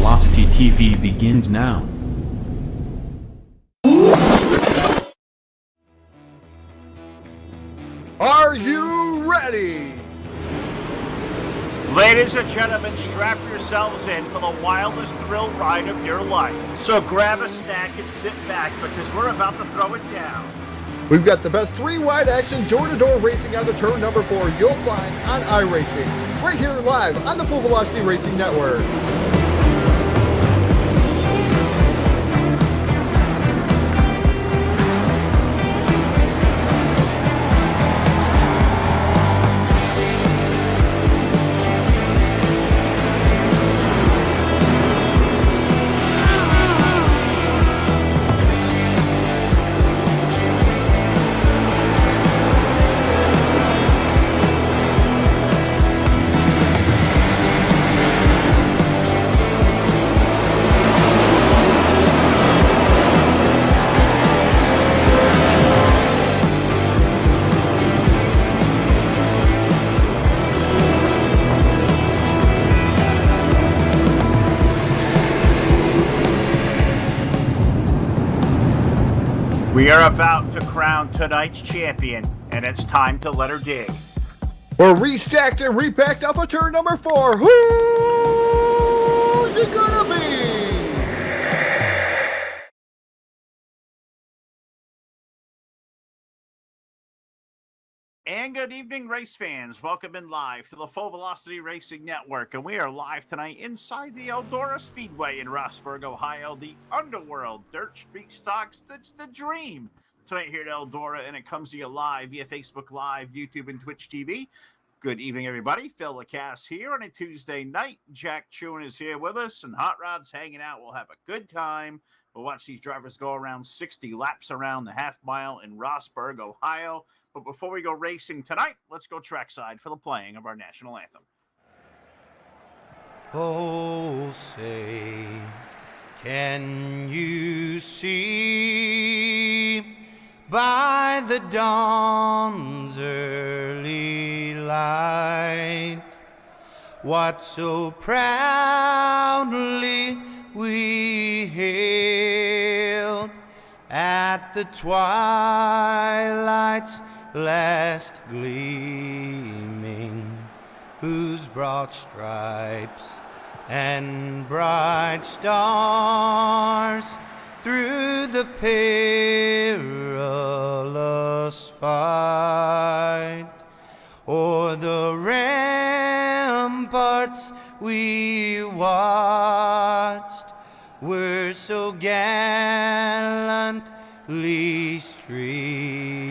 Velocity TV begins now. Are you ready? Ladies and gentlemen, strap yourselves in for the wildest thrill ride of your life. So grab a snack and sit back because we're about to throw it down. We've got the best three-wide action door-to-door racing on the turn number 4 you'll find on iRacing, right here live on the Full Velocity Racing Network. We are about to crown tonight's champion, and it's time to let her dig. We're restacked and repacked up for turn number 4. Who's it gonna be? And good evening, race fans. Welcome in live to the Full Velocity Racing Network. And we are live tonight inside the Eldora Speedway in Rossburg, Ohio. The Underworld Dirt Street Stocks. That's the dream. Tonight here at Eldora, and it comes to you live via Facebook Live, YouTube, and Twitch TV. Good evening, everybody. Phil LaCasse here on a Tuesday night. Jack Chewin is here with us, and Hot Rod's hanging out. We'll have a good time. We'll watch these drivers go around 60 laps around the half mile in Rossburg, Ohio. But before we go racing tonight, let's go trackside for the playing of our national anthem. Oh, say, can you see by the dawn's early light what so proudly we hailed at the twilight's last gleaming, whose broad stripes and bright stars through the perilous fight o'er the ramparts we watched were so gallantly streaming,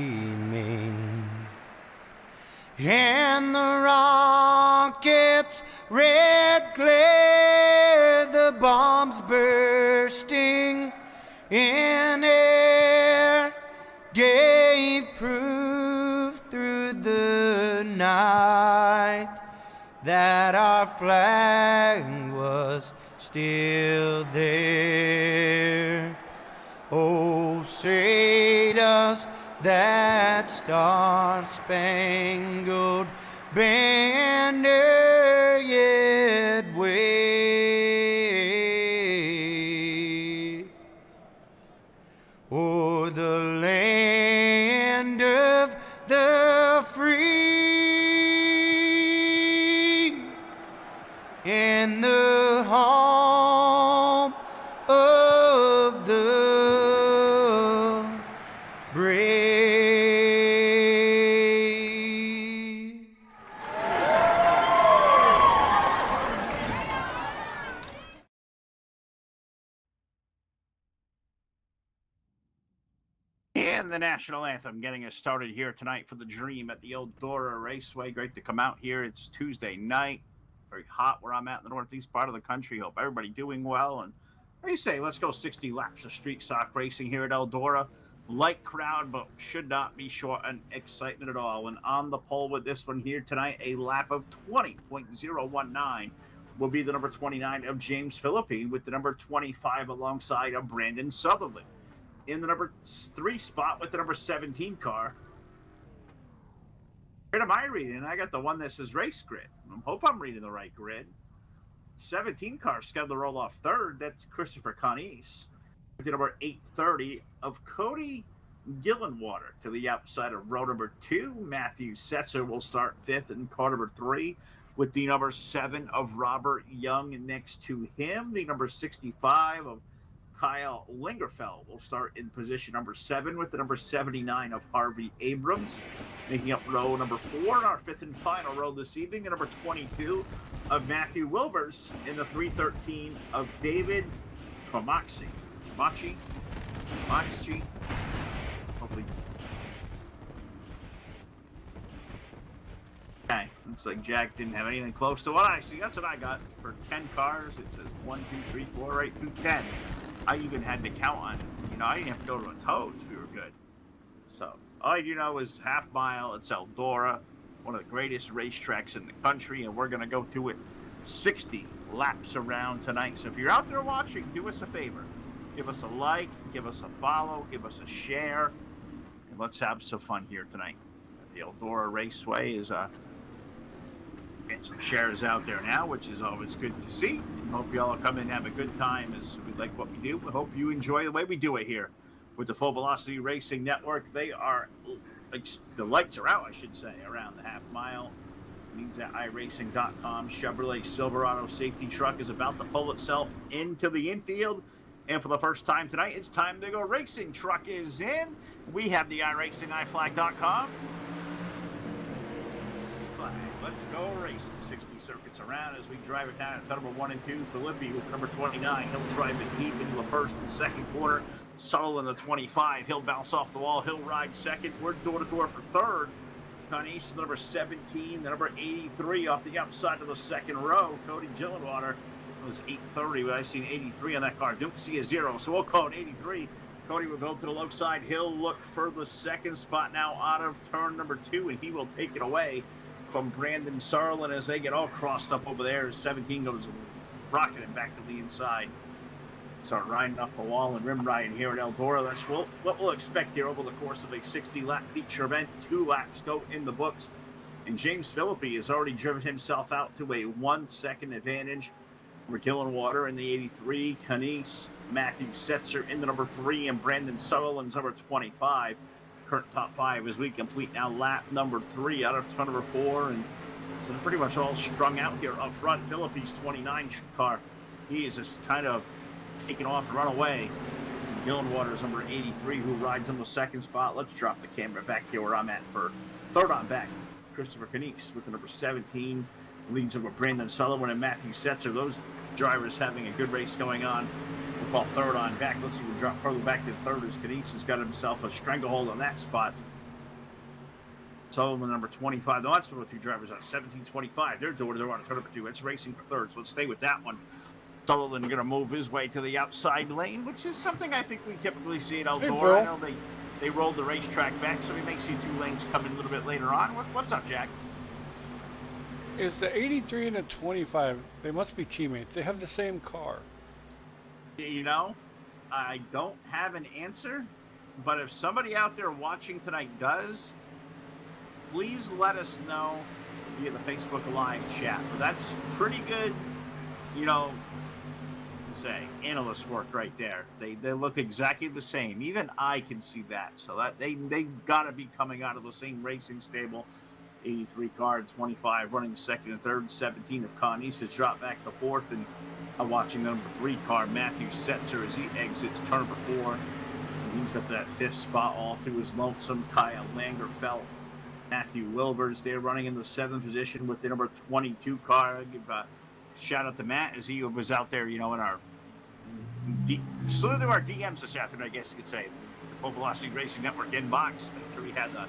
and the rocket's red glare, the bombs bursting in air, gave proof through the night that our flag was still there. Oh, say does that star-spangled banner yet wave o'er the land of the free and the home of the brave? And the national anthem getting us started here tonight for the Dream at the Eldora Raceway. Great to come out here. It's Tuesday night. Very hot where I'm at in the northeast part of the country. Hope everybody doing well. And what do you say? Let's go 60 laps of street stock racing here at Eldora. Light crowd, but should not be short on excitement at all. And on the pole with this one here tonight, a lap of 20.019 will be the number 29 of James Philippe, with the number 25 alongside of Brandon Sutherland. In the number 3 spot with the number 17 car. What am I reading? I got the one that says race grid. I hope I'm reading the right grid. 17 car scheduled to roll off third. That's Christopher Conice with the number 830 of Cody Gillenwater to the outside of row number 2. Matthew Setzer will start 5th in car number 3 with the number 7 of Robert Young next to him. The number 65 of Kyle Lingerfeld will start in position number 7 with the number 79 of Harvey Abrams. Making up row number 4 in our 5th and final row this evening, the number 22 of Matthew Wilbers in the 313 of David Tomachi. Hopefully. Okay, looks like Jack didn't have anything close to what I see. That's what I got for 10 cars. It says 1, 2, 3, 4, right through 10. I even had to count on, I didn't have to go to a toes. We were good. So all you know is half mile. It's Eldora, one of the greatest racetracks in the country, and we're going to go to it 60 laps around tonight. So if you're out there watching, do us a favor. Give us a like, give us a follow, give us a share, and let's have some fun here tonight. The Eldora Raceway is getting some shares out there now, which is always good to see. Hope you all come in and have a good time as we like what we do. We hope you enjoy the way we do it here with the Full Velocity Racing Network. They are, the lights are out, I should say, around the half mile. It means that iRacing.com Chevrolet Silverado safety truck is about to pull itself into the infield. And for the first time tonight, it's time to go racing. Truck is in. We have the IracingIflag.com. Let's go racing. 60 circuits around as we drive it down. It's number 1 and 2. Filippi with number 29. He'll drive it deep into the first and second corner. Subtle in the 25. He'll bounce off the wall. He'll ride second. We're door to door for third. Conice, the number 17. The number 83 off the outside of the second row. Cody Gillenwater. It was 830, but I've seen 83 on that car. Don't see a 0, so we'll call it 83. Cody will go to the low side. He'll look for the second spot now out of turn number 2, and he will take it away from Brandon Sarlin as they get all crossed up over there. 17 goes rocketing back to the inside. Start riding off the wall and rim riding here at Eldora. That's what we'll expect here over the course of a 60-lap feature event. 2 laps go in the books. And James Filippi has already driven himself out to a 1-second advantage over Gillenwater in the 83. Conice, Matthew Setzer in the number 3, and Brandon Sutherland's number 25. Current top 5 as we complete now lap number 3 out of turn number 4, and so pretty much all strung out here up front. Filippi's 29 car, he is just kind of taking off and run away. Gillenwater's number 83 who rides on the second spot. Let's drop the camera back here where I'm at for third on back. Christopher Conice with the number 17 leads over Brandon Sullivan and Matthew Setzer. Those drivers having a good race going on. We'll call third on back. Let's see, we'll drop further back than third as Conice has got himself a stranglehold on that spot. Sullivan, number 25. That's the 2 drivers on 17-25. They're doing on a turn number 2. It's racing for third, so let's stay with that one. Sullivan going to move his way to the outside lane, which is something I think we typically see at Eldora. I know they rolled the racetrack back, so we may see 2 lanes come in a little bit later on. What's up, Jack? It's the 83 and the 25. They must be teammates. They have the same car. I don't have an answer, but if somebody out there watching tonight does, please let us know via the Facebook Live chat. But that's pretty good, analyst work right there. They look exactly the same. Even I can see that. So that they got to be coming out of the same racing stable. 83 car, 25 running second and third, 17 of Conice has dropped back to fourth, and watching the number 3 car, Matthew Setzer, as he exits turn number 4. He's got that 5th spot all to his lonesome. Kyle Langerfeld, Matthew Wilbers, they're running in the 7th position with the number 22 car. I give a shout out to Matt as he was out there, in our salute to our DMs this afternoon, I guess you could say, the Full Velocity Racing Network inbox. Make sure he had the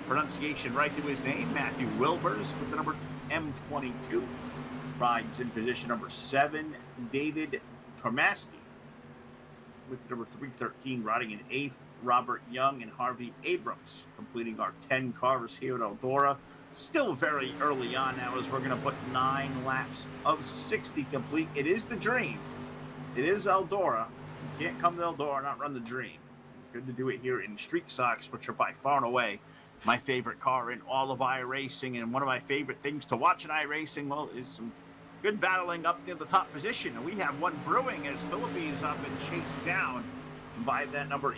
pronunciation right to his name. Matthew Wilbers with the number M22 rides in position number 7. David Tomaski with the number 313 riding in 8th. Robert Young and Harvey Abrams completing our 10 cars here at Eldora. Still very early on now as we're going to put 9 laps of 60 complete. It is the dream. It is Eldora. You can't come to Eldora and not run the dream. Good to do it here in Street Stocks, which are by far and away my favorite car in all of iRacing, and one of my favorite things to watch in iRacing, well, is some good battling up near the top position. And we have one brewing as Philippines up and chased down by that number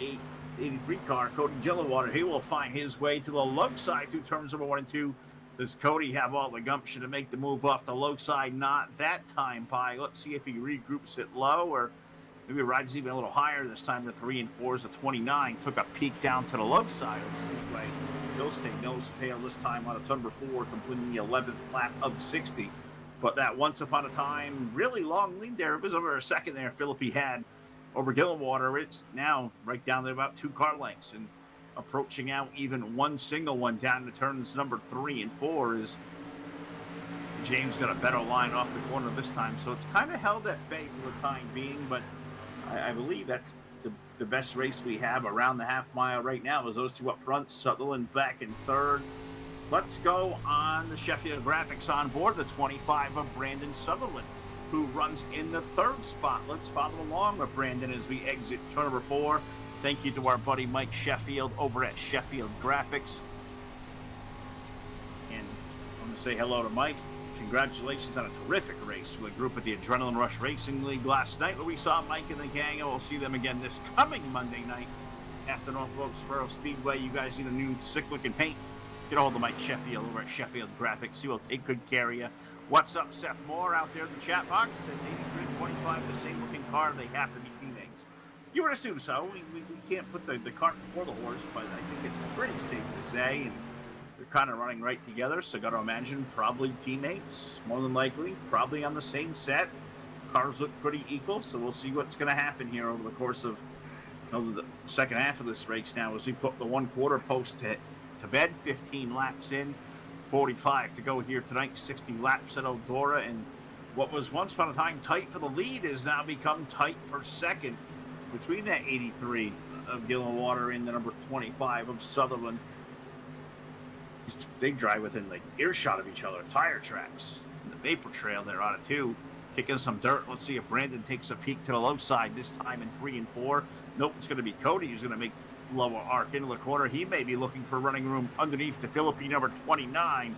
83 car, Cody Gillenwater. He will find his way to the low side through turns number 1 and 2. Does Cody have all the gumption to make the move off the low side? Not that time, Pi. Let's see if he regroups it low, or maybe rides even a little higher this time. The 3 and 4 is a 29. Took a peek down to the low side of the speedway. He'll stay nose to tail this time on a turn number 4, completing the 11th lap of 60. But that once upon a time, really long lead there. It was over a second there. Philippi had over Gillenwater. It's now right down there about 2 car lengths and approaching out even one single one down to turns number 3 and 4 is James got a better line off the corner this time. So it's kind of held at bay for the time being, but I believe that's the best race we have around the half mile right now is those two up front, Sutherland back in third. Let's go on the Sheffield graphics on board, the 25 of Brandon Sutherland, who runs in the 3rd spot. Let's follow along with Brandon as we exit turn number 4. Thank you to our buddy Mike Sheffield over at Sheffield Graphics. And I'm going to say hello to Mike. Congratulations on a terrific race for the group at the Adrenaline Rush Racing League last night, where we saw Mike and the gang, and we'll see them again this coming Monday night at the Norfolk Sparrow Speedway. You guys need a new sick-looking paint. Get a hold of Mike Sheffield over at Sheffield Graphics. He will take good care of you. What's up, Seth Moore, out there in the chat box? Says 83-25, the same-looking car. They have to be teammates. You would assume so. We can't put the cart before the horse, but I think it's pretty safe to say. And they're kind of running right together, so got to imagine probably teammates, more than likely, probably on the same set. Cars look pretty equal, so we'll see what's going to happen here over the course of the second half of this race now as we put the 1/4 post to bed. 15 laps in, 45 to go here tonight, 60 laps at Eldora, and what was once upon a time tight for the lead has now become tight for second between that 83 of Gillenwater and the number 25 of Sutherland. They drive within like earshot of each other, tire tracks. And the vapor trail there on it too, kicking some dirt. Let's see if Brandon takes a peek to the low side this time in 3 and 4. Nope, it's going to be Cody who's going to make lower arc into the corner. He may be looking for running room underneath the Philippine number 29,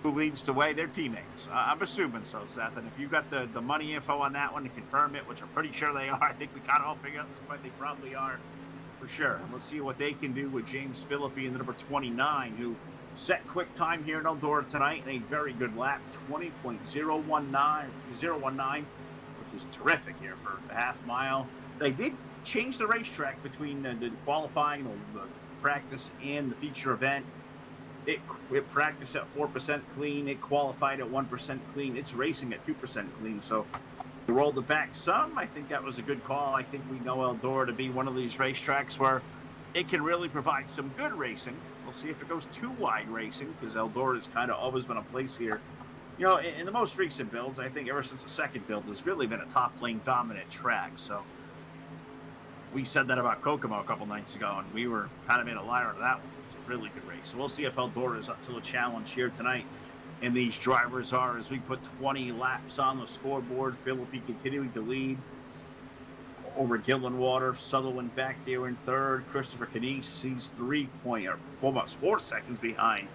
who leads the way. They're teammates. I'm assuming so, Seth. And if you got the money info on that one to confirm it, which I'm pretty sure they are, I think we kind of all figured out this point they probably are for sure. And let's see what they can do with James Philippi and the number 29, who set quick time here in Eldora tonight in a very good lap, 20.019, which is terrific here for the half mile. They did change the racetrack between the qualifying, the practice, and the feature event. It practiced at 4% clean. It qualified at 1% clean. It's racing at 2% clean. So we rolled it back some. I think that was a good call. I think we know Eldora to be one of these racetracks where it can really provide some good racing. We'll see if it goes too wide racing, because Eldora has kind of always been a place here. You know, in the most recent builds, I think ever since the second build, has really been a top lane dominant track. So we said that about Kokomo a couple nights ago, and we were kind of made a liar of that one. It was a really good race. So we'll see if Eldora is up to the challenge here tonight. And these drivers are, as we put 20 laps on the scoreboard. Philippi continuing to lead over Gillenwater. Sutherland back there in third. Christopher Canese, he's almost 4 seconds behind.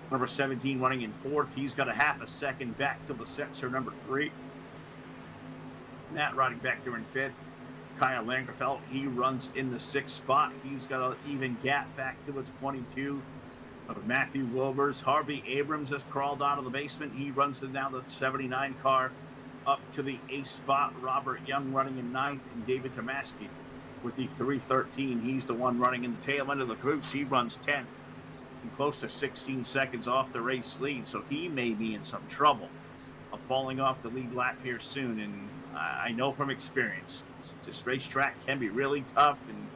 Number 17 running in fourth. He's got a half a second back to the sensor, number 3. Matt riding back there in fifth. Kyle Langerfeld, he runs in the 6th spot. He's got an even gap back to the 22 of Matthew Wilbers. Harvey Abrams has crawled out of the basement. He runs to now the 79 car up to the 8th spot. Robert Young running in 9th, and David Tomaski with the 313. He's the one running in the tail end of the groups. He runs 10th and close to 16 seconds off the race lead, so he may be in some trouble of falling off the lead lap here soon. And I know from experience, this racetrack can be really tough, and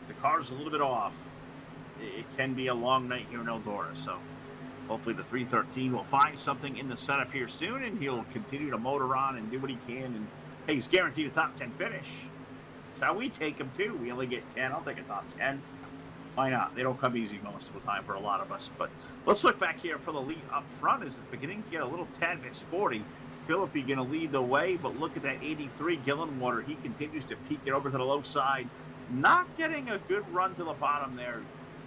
the car's a little bit off. It can be a long night here in Eldora, so hopefully the 313 will find something in the setup here soon, and he'll continue to motor on and do what he can. And hey, he's guaranteed a top 10 finish. That's how we take him too. We only get 10. I'll take a top 10. Why not? They don't come easy most of the time for a lot of us. But let's look back here for the lead up front as it's beginning to get a little tad bit sporty. Philippi going to lead the way, but look at that 83 Gillenwater. He continues to peek it over to the low side. Not getting a good run to the bottom there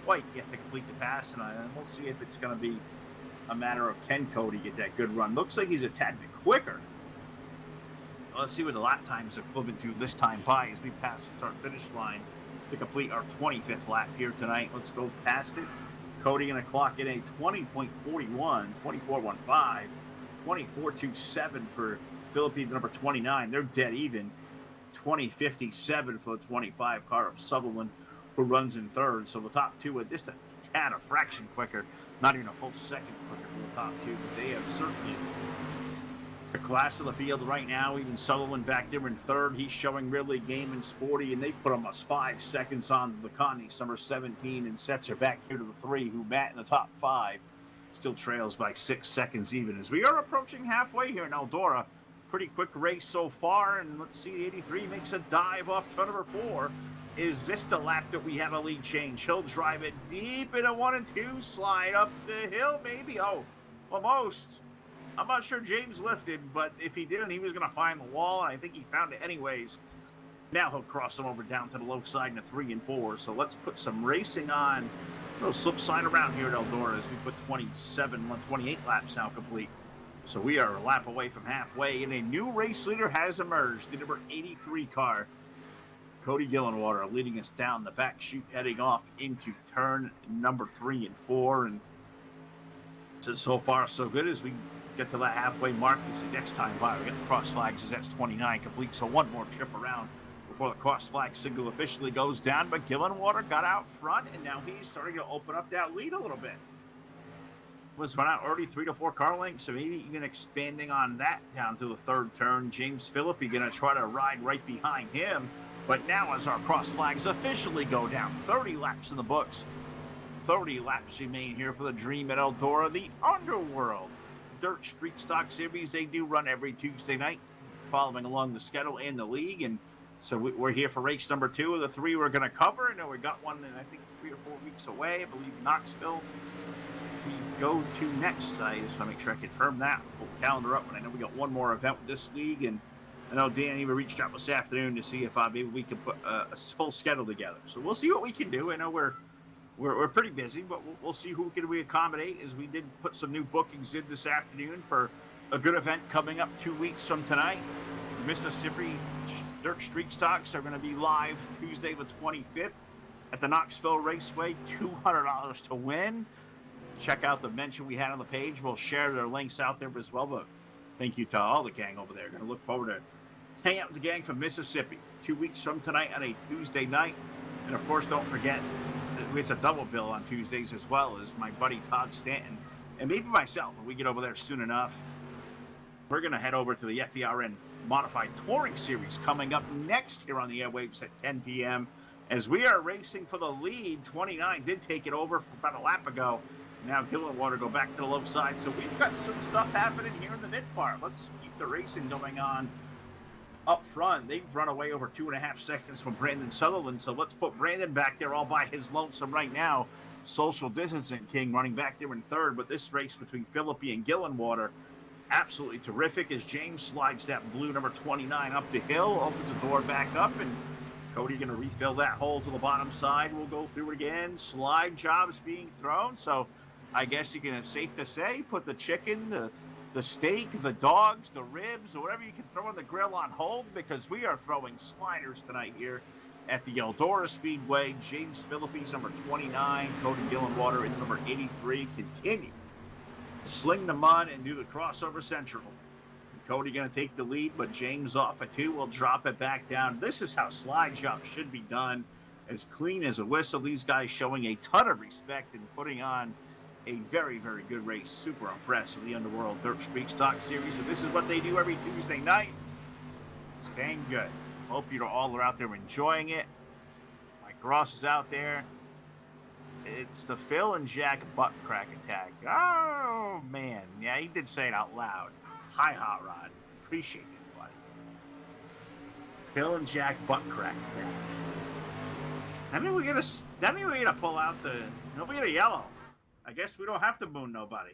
quite yet to complete the pass, and we'll see if it's going to be a matter of can Cody get that good run. Looks like he's a tad bit quicker. Let's see what the lap time is equivalent to this time by as we pass the start-finish line to complete our 25th lap here tonight. Let's go past it. Cody going to clock in a 20.41, 24.15, 24.27 for Philippines number 29. They're dead even. 20.57 for the 25 car of Sutherland, who runs in third. So the top two are just a tad, a fraction quicker, not even a full second quicker for the top two, but they have certainly the class of the field right now. Even Sutherland back there in third. He's showing really game and sporty, and they put almost 5 seconds on the Connie's number 17, and sets her back here to the 3, who Matt in the top 5 still trails by 6 seconds even. As we are approaching halfway here in Eldora, pretty quick race so far, and let's see, the 83 makes a dive off turn number 4. Is this the lap that we have a lead change? He'll drive it deep in a 1 and 2, slide up the hill, maybe. Oh, almost. I'm not sure James lifted, but if he didn't, he was going to find the wall, and I think he found it anyways. Now he'll cross him over down to the low side in a 3 and 4. So let's put some racing on. A little slip slide around here at Eldora as we put 28 laps now complete. So we are a lap away from halfway, and a new race leader has emerged. The number 83 car, Cody Gillenwater, leading us down the back chute, heading off into turn number 3 and 4. And so far, so good as we get to that halfway mark. The next time by, we get the cross flags as that's 29 complete. So one more trip around before the cross flag signal officially goes down. But Gillenwater got out front, and now he's starting to open up that lead a little bit. Was run out already 3 to 4 car lengths, so maybe even expanding on that down to the third turn. James Philippi going to try to ride right behind him. But now as our cross flags officially go down, 30 laps in the books. 30 laps remain here for the Dream at Eldora, the Underworld Dirt Street Stock Series. They do run every Tuesday night, following along the schedule and the league. And so we're here for race number 2 of the 3 we're going to cover. I know we got one in, I think, 3 or 4 weeks away. I believe Knoxville we go to next. I just want to make sure I confirm that. Pull the calendar up, and I know we got one more event with this league. And I know Dan even reached out this afternoon to see if maybe we can put a full schedule together. So we'll see what we can do. I know we're pretty busy, but we'll see who can we accommodate, as we did put some new bookings in this afternoon for a good event coming up 2 weeks from tonight. Mississippi Dirt Street Stocks are going to be live Tuesday the 25th at the Knoxville Raceway. $200 to win. Check out the mention we had on the page. We'll share their links out there as well. But thank you to all the gang over there. Going to look forward to hanging out with the gang from Mississippi 2 weeks from tonight on a Tuesday night. And of course, don't forget, it's a double bill on Tuesdays as well, as my buddy Todd Stanton and maybe myself, if we get over there soon enough. We're going to head over to the FERN Modified Touring Series coming up next here on the airwaves at 10 p.m. as we are racing for the lead. 29 did take it over for about a lap ago. Now Gillenwater go back to the low side. So we've got some stuff happening here in the mid part. Let's keep the racing going on up front. They've run away over 2.5 seconds from Brandon Sutherland. So let's put Brandon back there all by his lonesome right now. Social distancing king running back there in third. But this race between Philippi and Gillenwater, absolutely terrific, as James slides that blue number 29 up the hill, opens the door back up, and Cody going to refill that hole to the bottom side. We'll go through it again. Slide jobs being thrown. So I guess you can, it's safe to say, put the chicken, the steak, the dogs, the ribs, or whatever you can throw on the grill on hold, because we are throwing sliders tonight here at the Eldora Speedway. James Philippi's number 29, Cody Gillenwater in number 83 continue to sling the mud and do the crossover central. Cody going to take the lead, but James off a 2 will drop it back down. This is how slide jobs should be done, as clean as a whistle. These guys showing a ton of respect and putting on a very, very good race. Super impressed with the Underworld Dirt Street Stock Series. And this is what they do every Tuesday night. It's dang good. Hope you all are out there enjoying it. Mike Ross is out there. It's the Phil and Jack butt crack attack. Oh, man. Yeah, he did say it out loud. Hi, Hot Rod. Appreciate it, buddy. Phil and Jack butt crack attack. That means we're gonna pull out the. No, we get a yellow. I guess we don't have to moon nobody.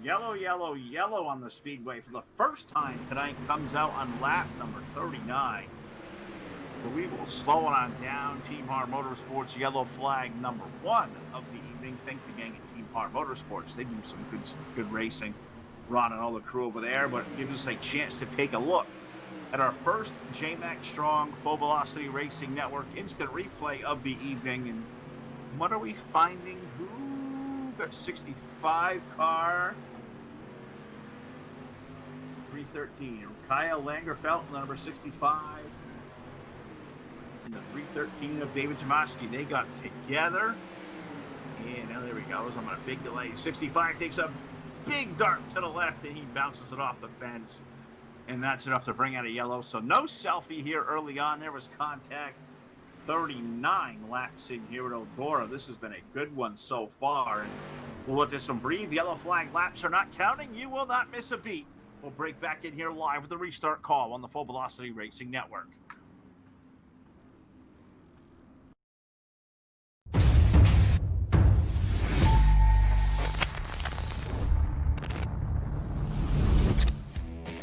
Yellow, yellow, yellow on the speedway for the first time tonight. Comes out on lap number 39. But we will slow it on down. Team Har Motorsports yellow flag number 1 of the evening. Thank the gang at Team Hart Motorsports. They do some good racing. Ron and all the crew over there, but it gives us a chance to take a look at our first J-Max Strong Full Velocity Racing Network instant replay of the evening. And what are we finding? Who got 65 car? 313. Kyle Langerfeld, number 65. And the 313 of David Tomaski. They got together. And now there we go. I'm on a big delay. 65 takes a big dart to the left, and he bounces it off the fence. And that's enough to bring out a yellow. So no selfie here early on. There was contact. 39 laps in here at Eldora. This has been a good one so far. And we'll let this one breathe. Yellow flag laps are not counting. You will not miss a beat. We'll break back in here live with the restart call on the Full Velocity Racing Network.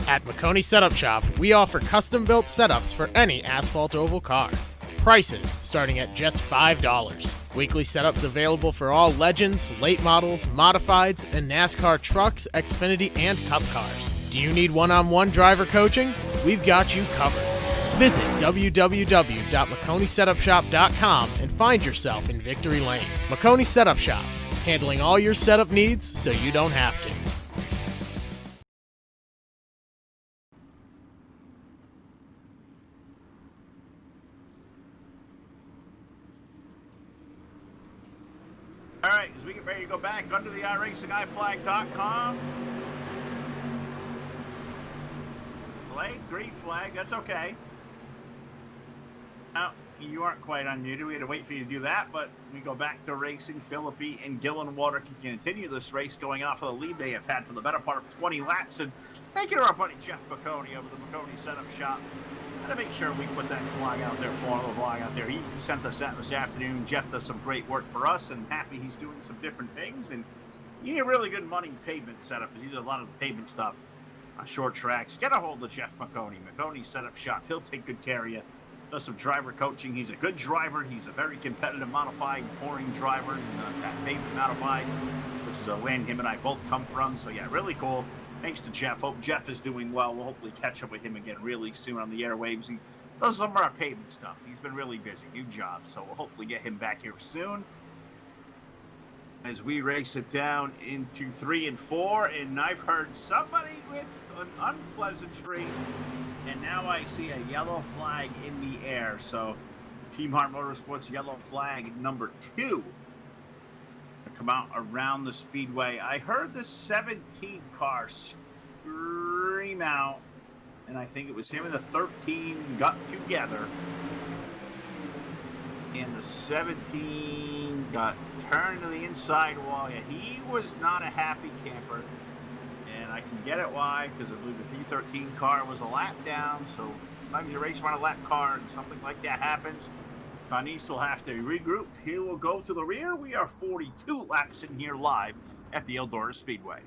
At McConey Setup Shop, we offer custom-built setups for any asphalt oval car. Prices starting at just $5. Weekly setups available for all Legends, late models, modifieds, and NASCAR trucks, Xfinity, and Cup cars. Do you need one-on-one driver coaching? We've got you covered. Visit www.McConeySetupShop.com and find yourself in Victory Lane. McConey Setup Shop, handling all your setup needs so you don't have to. All right, as we get ready to go back under the IracingIflag.com. Green flag, that's okay. Now, you aren't quite unmuted. We had to wait for you to do that, but we go back to racing. Philippi and Gillenwater can continue this race going off of the lead they have had for the better part of 20 laps. And thank you to our buddy Jeff McConey over the McConey Setup Shop. And to make sure we put that vlog out there for him, the vlog out there. He sent us that this afternoon. Jeff does some great work for us, and happy he's doing some different things. And you need a really good money pavement setup, because he does a lot of the pavement stuff. Short tracks. Get a hold of Jeff McConey. McConey Setup Shop. He'll take good care of you. Does some driver coaching. He's a good driver. He's a very competitive modified touring driver. That pavement modifieds, which is a lane him and I both come from. So yeah, really cool. Thanks to Jeff. Hope Jeff is doing well. We'll hopefully catch up with him again really soon on the airwaves. He does some of our pavement stuff. He's been really busy. New job. So we'll hopefully get him back here soon. As we race it down into 3 and 4, and I've heard somebody with an unpleasantry, and now I see a yellow flag in the air. So Team Hart Motorsports yellow flag number 2 come out around the speedway. I heard the 17 car scream out, and I think it was him and the 13 got together. And the 17 got turned to the inside wall. Yeah, he was not a happy camper. And I can get it why, because I believe the 313 car was a lap down. So sometimes you race around a lap car and something like that happens. Canis will have to regroup. He will go to the rear. We are 42 laps in here live at the Eldora Speedway.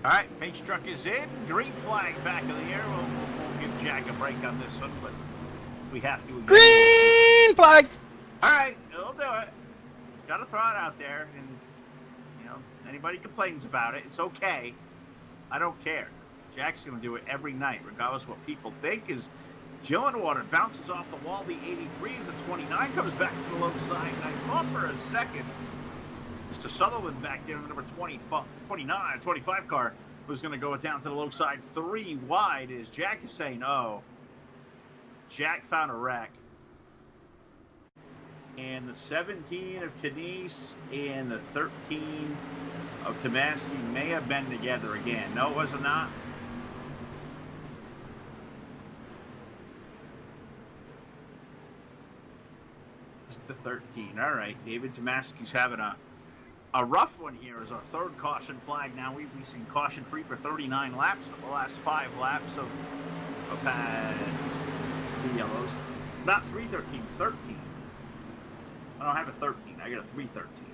All right, pace truck is in. Green flag back in the air. We'll give Jack a break on this one, but we have to. Green flag! All right, we'll do it. Got to throw it out there, and you know, anybody complains about it, it's okay. I don't care. Jack's going to do it every night, regardless of what people think. Is Gillenwater bounces off the wall. The 83 as the 29 comes back to the low side, and I thought for a second Mr. Sutherland back there in the number 29, 25 car, who's going to go down to the low side 3 wide, as Jack is saying, oh, Jack found a wreck. And the 17 of Kenise and the 13 of Tomaski may have been together again. No, was it not? Just the 13. All right, David Tomaski's having a rough one here as our third caution flag. Now we've seen caution free for 39 laps. The last 5 laps of had the yellows. Not 313, 13. I don't have a 13. I got a 313.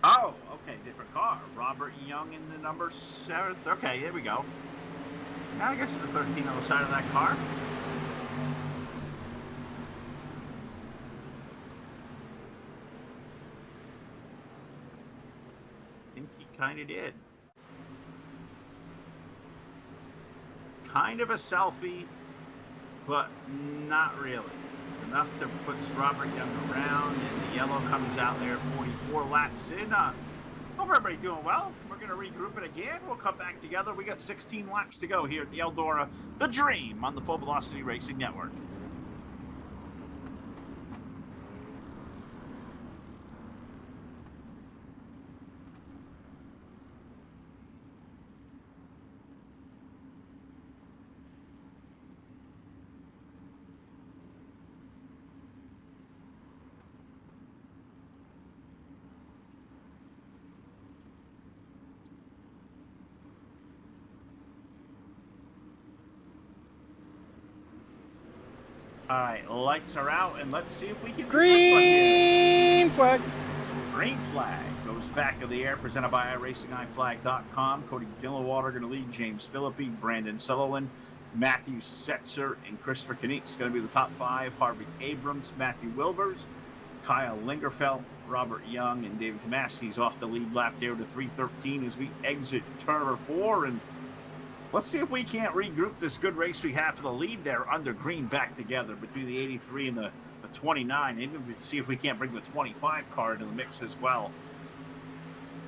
Oh, okay, different car. Robert Young in the number 7. Okay, there we go. Now I guess it's the 13 on the side of that car. I think he kind of did. Kind of a selfie, but not really. Enough to put Robert Young around, and the yellow comes out there 44 laps in. Hope everybody's doing well. We're going to regroup it again. We'll come back together. We got 16 laps to go here at the Eldora, the Dream, on the Full Velocity Racing Network. All right, lights are out, and let's see if we can Green flag. Green flag goes back of the air, presented by IracingIflag.com. Cody Gilliwater going to lead. James Philippi, Brandon Sutherland, Matthew Setzer, and Christopher Knick's going to be the top 5. Harvey Abrams, Matthew Wilbers, Kyle Lingerfeld, Robert Young, and David Tomaski's off the lead lap there to 313 as we exit turn number 4. And let's see if we can't regroup this good race we have for the lead there under green back together between the 83 and the 29. Even see if we can't bring the 25 car into the mix as well,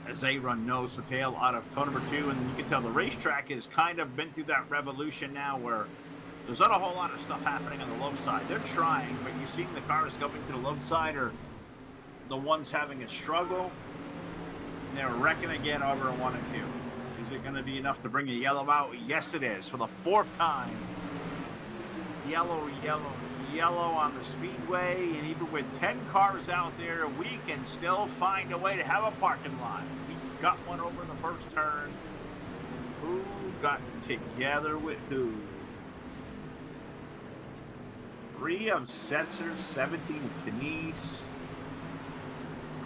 as they run nose to tail out of turn number 2. And you can tell the racetrack has kind of been through that revolution now where there's not a whole lot of stuff happening on the low side. They're trying, but you're seeing the cars coming to the low side are the ones having a struggle. They're wrecking again over 1 and 2. Is it going to be enough to bring the yellow out? Yes, it is. For the 4th time. Yellow, yellow, yellow on the speedway. And even with 10 cars out there, we can still find a way to have a parking lot. We got one over in the first turn. Who got together with who? 3 of Setzer, 17 of Kenise,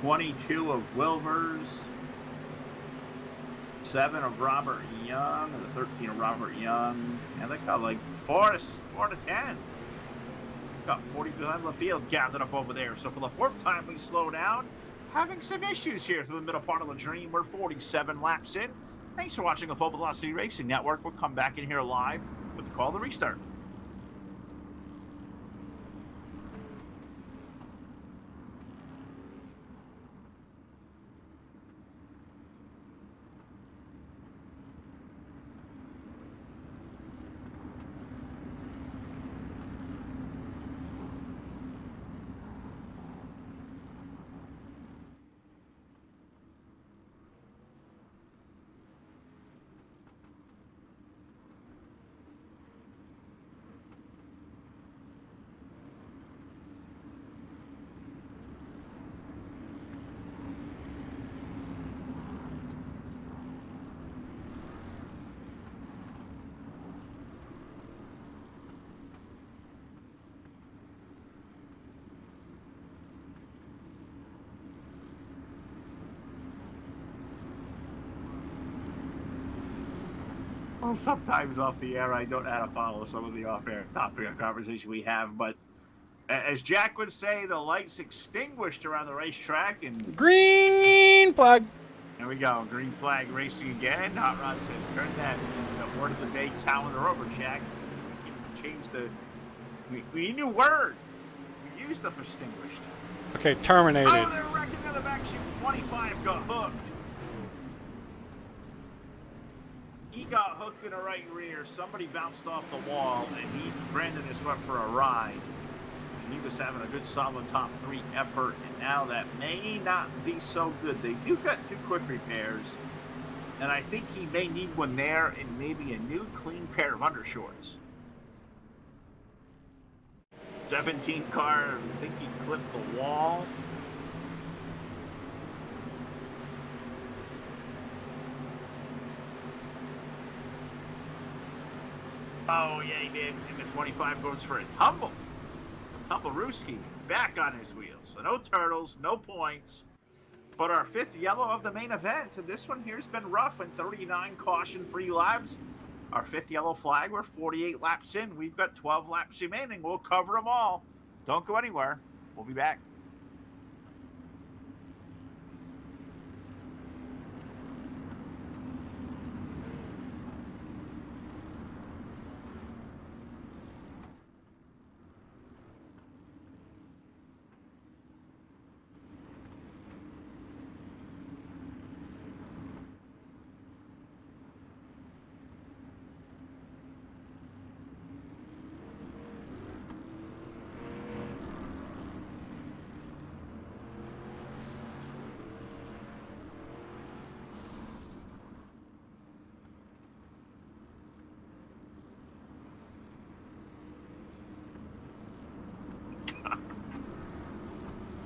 22 of Wilbers, 7 of Robert Young, and the 13 of Robert Young. And they got like 4 to 10. Got 40 behind the field gathered up over there. So for the 4th time we slow down, having some issues here through the middle part of the Dream. We're 47 laps in. Thanks for watching the Full Velocity Racing Network. We'll come back in here live with the call to restart. Well, sometimes off the air, I don't know how to follow some of the off-air topic of conversation we have, but as Jack would say, the lights extinguished around the racetrack, and Green flag. there we go, green flag racing again. Hot Rod says, turn that word of the day calendar over, Jack. Change We need a new word. We used up extinguished. Okay, terminated. Oh, they're wrecking in the back chute. 25 got hooked. He got hooked in the right rear. Somebody bounced off the wall, and Brandon just went for a ride. He was having a good solid top 3 effort, and now that may not be so good. They do got 2 quick repairs, and I think he may need one there and maybe a new clean pair of undershorts. 17 car, I think he clipped the wall. Oh, yeah, he did. And the 25 goes for a tumble. Tumblerooski back on his wheels. So no turtles, no points. But our 5th yellow of the main event. And this one here's been rough and 39 caution-free laps. Our 5th yellow flag. We're 48 laps in. We've got 12 laps remaining. We'll cover them all. Don't go anywhere. We'll be back.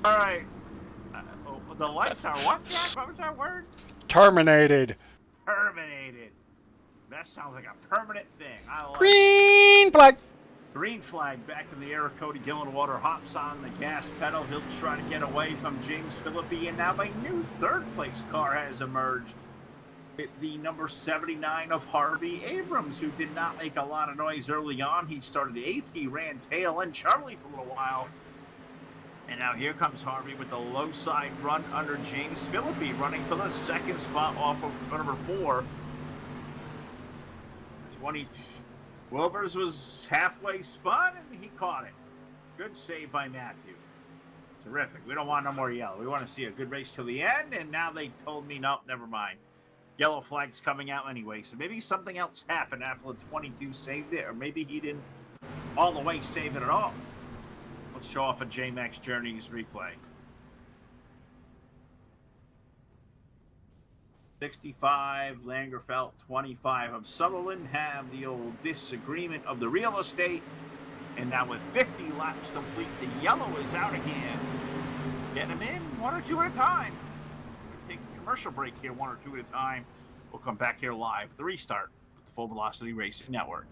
All right. The lights are what, Jack? What was that word? Terminated. Terminated. That sounds like a permanent thing. I like Green flag. Green flag back in the air. Cody Gillenwater hops on the gas pedal. He'll try to get away from James Philippi. And now a new 3rd place car has emerged. The number 79 of Harvey Abrams, who did not make a lot of noise early on. He started 8th. He ran tail and Charlie for a little while. And now here comes Harvey with the low side run under James Philippi, running for the 2nd spot off of number 4. 22. Wilbers was halfway spun, and he caught it. Good save by Matthew. Terrific. We don't want no more yellow. We want to see a good race till the end, and now they told me, nope, never mind. Yellow flag's coming out anyway, so maybe something else happened after the 22 saved it, or maybe he didn't all the way save it at all. Let's show off a J-Max Journeys replay. 65, Langerfeld, 25 of Sutherland have the old disagreement of the real estate. And now with 50 laps complete, the yellow is out again. Getting them in 1 or 2 at a time. We'll take a commercial break here, 1 or 2 at a time. We'll come back here live with the restart with the Full Velocity Racing Network.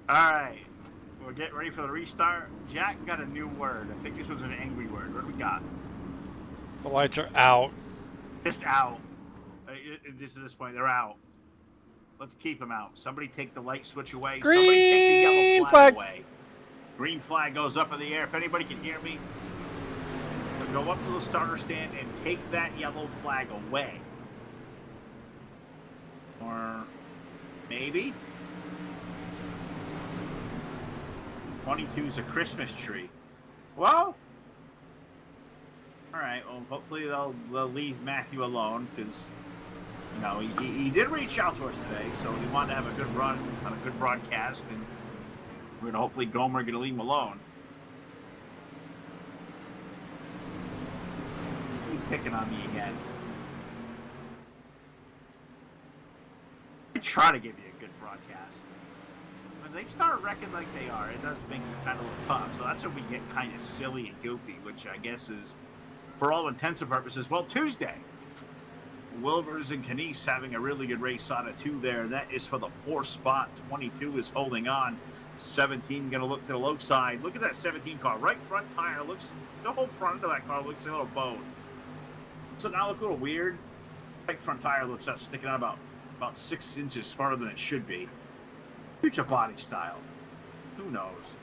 All right, we're getting ready for the restart. Jack got a new word. I think this was an angry word. What do we got? The lights are out. Just out. This is this point. They're out. Let's keep them out. Somebody take the light switch away. Green Somebody take the yellow flag away. Green flag goes up in the air. If anybody can hear me, go up to the starter stand and take that yellow flag away. Or maybe 22 is a Christmas tree. Well, all right. Well, hopefully they'll leave Matthew alone because, you know, he did reach out to us today, so we wanted to have a good run on a good broadcast, and we're gonna hopefully Gomer gonna leave him alone. picking on me again. I try to give you a good broadcast. When they start wrecking like they are, it does make it kind of look tough. So that's when we get kind of silly and goofy, which I guess is, for all intents and purposes, well, Tuesday. Wilbers and Canese having a really good race on a 2 there. That is for the 4th spot. 22 is holding on. 17 going to look to the low side. Look at that 17 car. Right front tire looks, the whole front of that car looks a little bowed. So now look a little weird. Right front tire looks out, sticking out about 6 inches farther than it should be. Future body style. Who knows?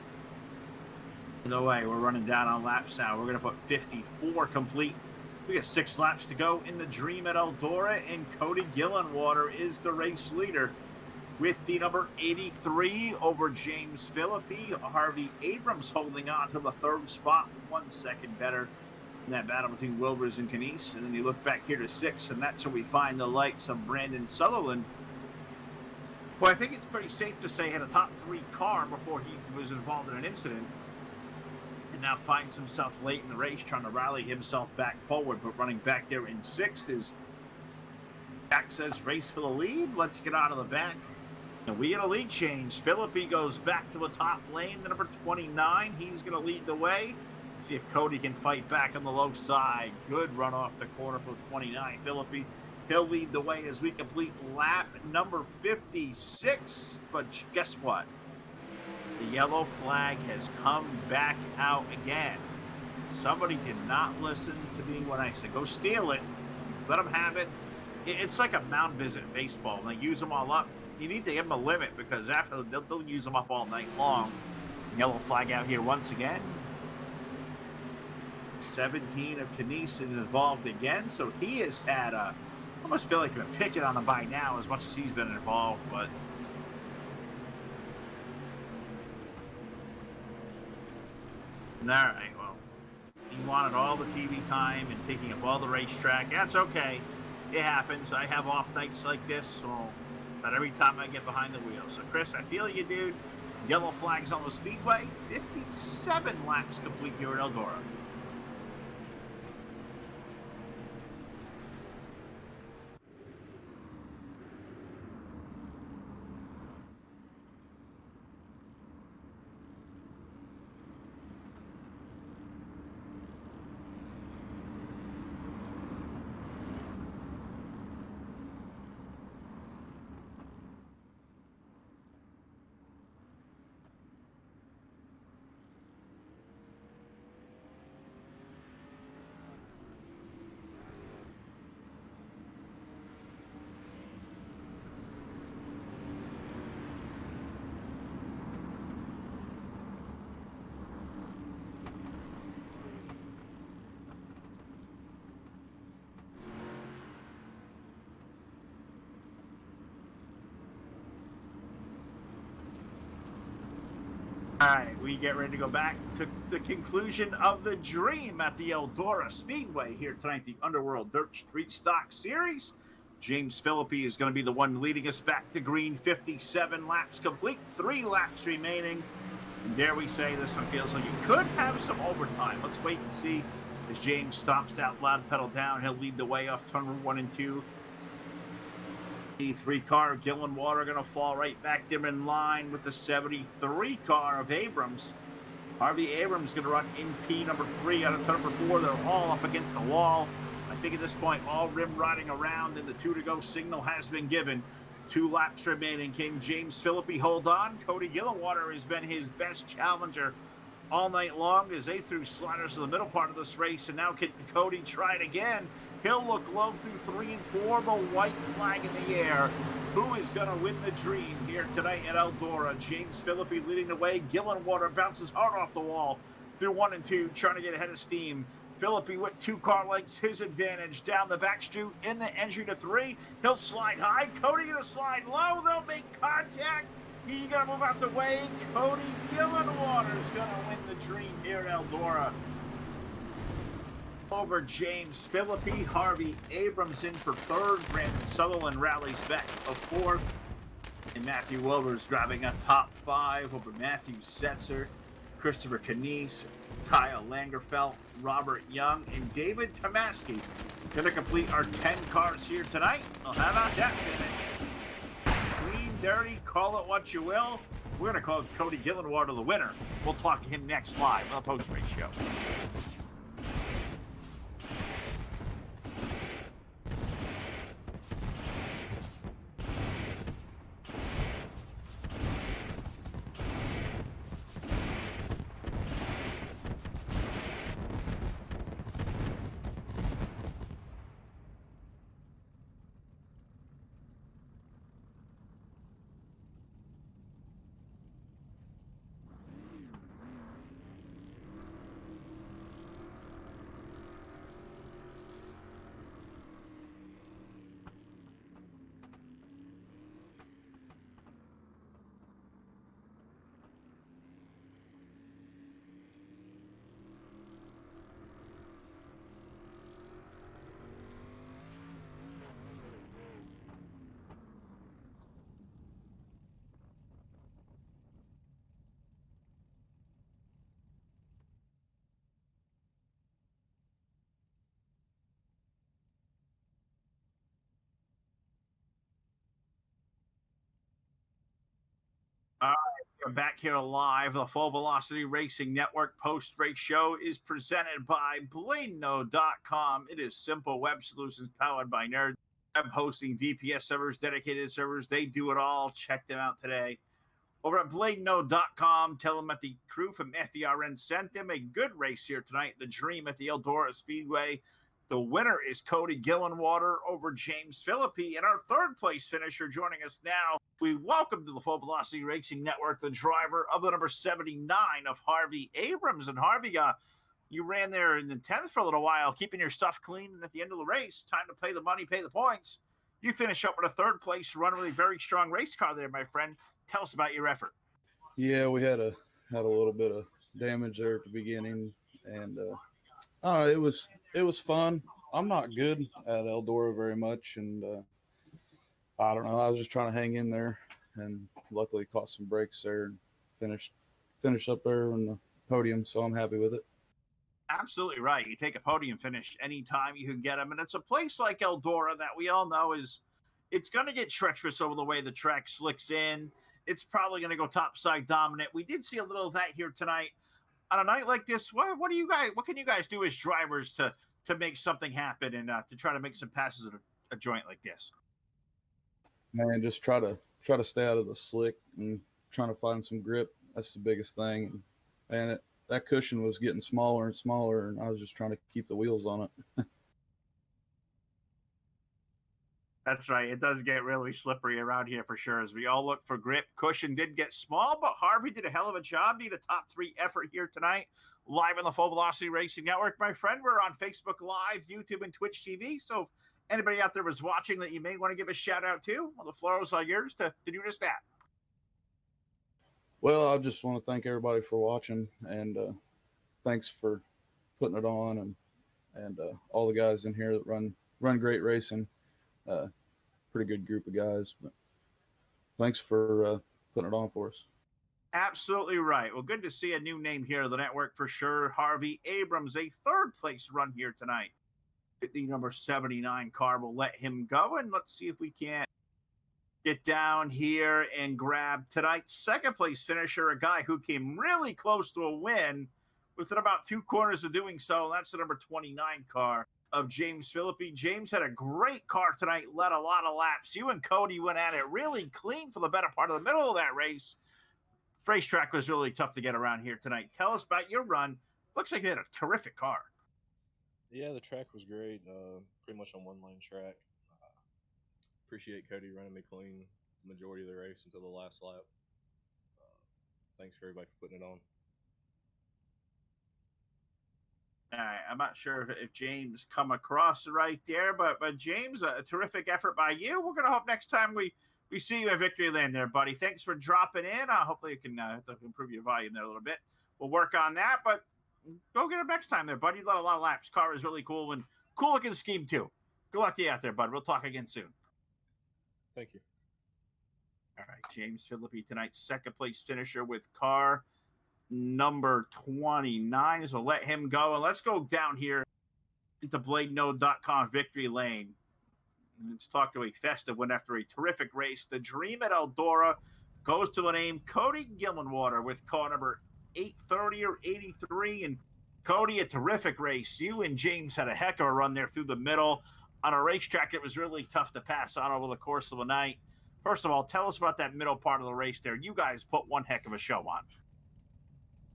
No way. We're running down on laps now. We're going to put 54 complete. We got 6 laps to go in the Dream at Eldora, and Cody Gillenwater is the race leader with the number 83 over James Philippi. Harvey Abrams holding on to the 3rd spot, 1 second better in that battle between Wilbers and Canese. And then you look back here to 6, and that's where we find the likes of Brandon Sutherland, who I think it's pretty safe to say had a top 3 car before he was involved in an incident. And now finds himself late in the race trying to rally himself back forward, but running back there in 6th is Jack says race for the lead. Let's get out of the back. And we get a lead change. Philippi goes back to the top lane, the number 29. He's going to lead the way. See if Cody can fight back on the low side. Good run off the corner for 29. Philippi, he'll lead the way as we complete lap number 56. But guess what? The yellow flag has come back out again. Somebody did not listen to me when I said, go steal it. Let them have it. It's like a mound visit in baseball. They use them all up. You need to give them a limit because after they'll use them up all night long. Yellow flag out here once again. 17 of Canese is involved again. So he has had I almost feel like he's been picking on him by now as much as he's been involved. But all right, well, he wanted all the TV time and taking up all the racetrack. That's okay. It happens. I have off nights like this, so not every time I get behind the wheel. So, Chris, I feel you, dude. Yellow flags on the speedway. 57 laps complete here at Eldora. All right, we get ready to go back to the conclusion of the Dream at the Eldora Speedway here tonight, the Underworld Dirt Street Stock Series. James Philippi is going to be the one leading us back to green. 57 laps complete, 3 laps remaining. And dare we say this one feels like it could have some overtime. Let's wait and see as James stomps out loud, pedal down. He'll lead the way off turn 1 and 2. 83 car, Gillenwater going to fall right back there in line with the 73 car of Abrams. Harvey Abrams going to run in P number 3 out of turn number 4. They're all up against the wall. I think at this point, all rim riding around and the 2 to go signal has been given. 2 laps remaining. Can James Philippi hold on? Cody Gillenwater has been his best challenger all night long as they threw sliders to the middle part of this race. And now can Cody try it again? He'll look low through 3 and 4. The white flag in the air. Who is going to win the Dream here tonight at Eldora? James Philippi leading the way. Gillenwater bounces hard off the wall through 1 and 2, trying to get ahead of steam. Philippi with 2 car lengths, his advantage down the back chute in the entry to 3. He'll slide high. Cody going to slide low. They'll make contact. He's going to move out the way. Cody Gillenwater is going to win the Dream here at Eldora over James Philippi. Harvey Abrams in for 3rd. Brandon Sutherland rallies back to 4th. And Matthew Wilbers grabbing a top 5 over Matthew Setzer. Christopher Canese Kyle Langerfeld, Robert Young, and David Tomaski. Going to complete our 10 cars here tonight. Well, how about that finish? Clean, dirty, call it what you will. We're going to call Cody Gillenwater the winner. We'll talk to him next live on the post-race show. All right, we're back here live. The Full Velocity Racing Network post-race show is presented by BladeNode.com. It is simple web solutions powered by nerds. Web hosting, VPS servers, dedicated servers. They do it all. Check them out today. Over at BladeNode.com, tell them that the crew from FERN sent them a good race here tonight. The Dream at the Eldora Speedway. The winner is Cody Gillenwater over James Philippi. And our third place finisher joining us now, we welcome to the Full Velocity Racing Network the driver of the number 79 of Harvey Abrams. And Harvey, you ran there in the 10th for a little while, keeping your stuff clean. And at the end of the race, time to pay the money, pay the points. You finish up with a third place run, really very strong race car there, my friend. Tell us about your effort. Yeah, we had a little bit of damage there at the beginning, and I don't know, it was fun. I'm not good at Eldora very much, and I don't know. I was just trying to hang in there, and luckily caught some breaks there and finished up there on the podium. So I'm happy with it. Absolutely right. You take a podium finish anytime you can get them, and it's a place like Eldora that we all know it's going to get treacherous over the way the track slicks in. It's probably going to go topside dominant. We did see a little of that here tonight. On a night like this, what can you guys do as drivers to make something happen and to try to make some passes at a joint like this? Man, just try to stay out of the slick and trying to find some grip. That's the biggest thing. And that cushion was getting smaller and smaller, and I was just trying to keep the wheels on it. That's right. It does get really slippery around here for sure as we all look for grip. Cushion did get small, but Harvey did a hell of a job. Need a top 3 effort here tonight. Live on the Full Velocity Racing Network, my friend. We're on Facebook Live, YouTube, and Twitch TV. So if anybody out there was watching that you may want to give a shout out to, well, the floor is all yours to do just that. Well, I just want to thank everybody for watching, and thanks for putting it on, and all the guys in here that run great racing. Pretty good group of guys, but thanks for putting it on for us. Absolutely right. Well, good to see a new name here of the network for sure. Harvey Abrams, a third place run here tonight. The number 79 car will let him go, and let's see if we can't get down here and grab tonight's second place finisher, a guy who came really close to a win within about 2 corners of doing so. That's the number 29 car of James Philippi. James had a great car tonight, led a lot of laps. You and Cody went at it really clean for the better part of the middle of that race. Racetrack was really tough to get around here tonight. Tell us about your run. Looks like you had a terrific car. Yeah, the track was great. Pretty much on one-lane track. Appreciate Cody running me clean the majority of the race until the last lap. Thanks for everybody for putting it on. All right, I'm not sure if James come across right there, but James, a terrific effort by you. We're going to hope next time we see you at Victory Lane there, buddy. Thanks for dropping in. Hopefully you can improve your volume there a little bit. We'll work on that, but go get him next time there, buddy. You led a lot of laps. Car is really cool and cool looking scheme too. Good luck to you out there, bud. We'll talk again soon. Thank you. All right, James Philippi tonight's second place finisher with car number 29. So let him go. And let's go down here into BladeNode.com victory lane. Let's talk to a festive win after a terrific race. The Dream at Eldora goes to a name, Cody Gillenwater, with car number 830 or 83. And Cody, a terrific race. You and James had a heck of a run there through the middle on a racetrack that was really tough to pass on over the course of the night. First of all, tell us about that middle part of the race there. You guys put one heck of a show on.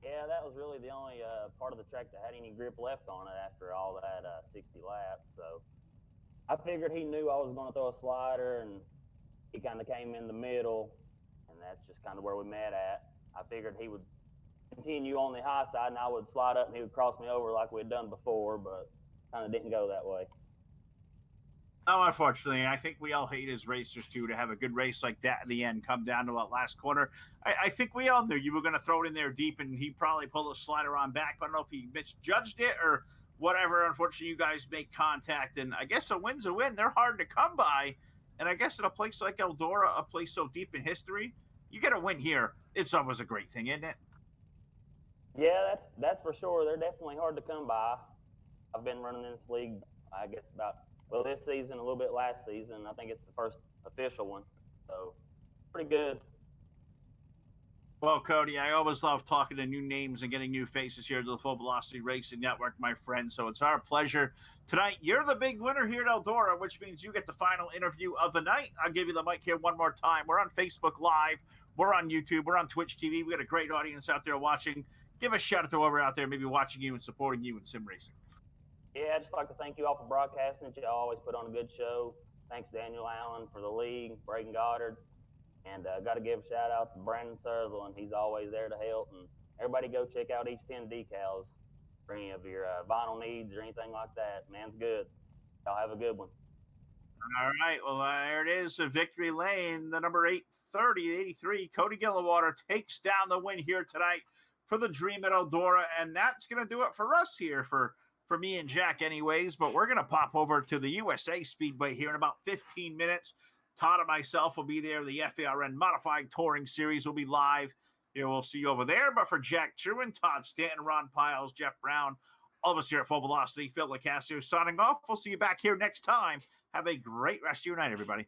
Yeah, that was really the only part of the track that had any grip left on it after all that 60 laps. So I figured he knew I was going to throw a slider, and he kind of came in the middle, and that's just kind of where we met at. I figured he would continue on the high side, and I would slide up, and he would cross me over like we'd done before, but kind of didn't go that way. No, unfortunately, I think we all hate as racers, too, to have a good race like that in the end come down to that last corner. I think we all knew you were going to throw it in there deep, and he probably pulled a slider on back. I don't know if he misjudged it or whatever. Unfortunately, you guys make contact, and I guess a win's a win. They're hard to come by, and I guess in a place like Eldora, a place so deep in history, you get a win here. It's always a great thing, isn't it? Yeah, that's for sure. They're definitely hard to come by. I've been running in this league, I guess, this season, a little bit last season. I think it's the first official one, so pretty good. Well, Cody, I always love talking to new names and getting new faces here to the Full Velocity Racing Network, my friend, so it's our pleasure. Tonight, you're the big winner here at Eldora, which means you get the final interview of the night. I'll give you the mic here one more time. We're on Facebook Live. We're on YouTube. We're on Twitch TV. We got a great audience out there watching. Give a shout out to whoever out there maybe watching you and supporting you in sim racing. Yeah, I'd just like to thank you all for broadcasting it. You always put on a good show. Thanks, Daniel Allen, for the league, Braden Goddard. And got to give a shout out to Brandon Sutherland. He's always there to help. And everybody go check out East 10 Decals for any of your vinyl needs or anything like that. Man's good. Y'all have a good one. All right. Well, there it is. Victory Lane, the number 830, 83. Cody Gillenwater takes down the win here tonight for the Dream at Eldora. And that's going to do it for us here for me and Jack anyways. But we're going to pop over to the USA Speedway here in about 15 minutes. Todd and myself will be there. The FARN Modified Touring Series will be live. Here, we'll see you over there. But for Jack Truman, Todd Stanton, Ron Piles, Jeff Brown, all of us here at Full Velocity, Phil LaCasio signing off. We'll see you back here next time. Have a great rest of your night, everybody.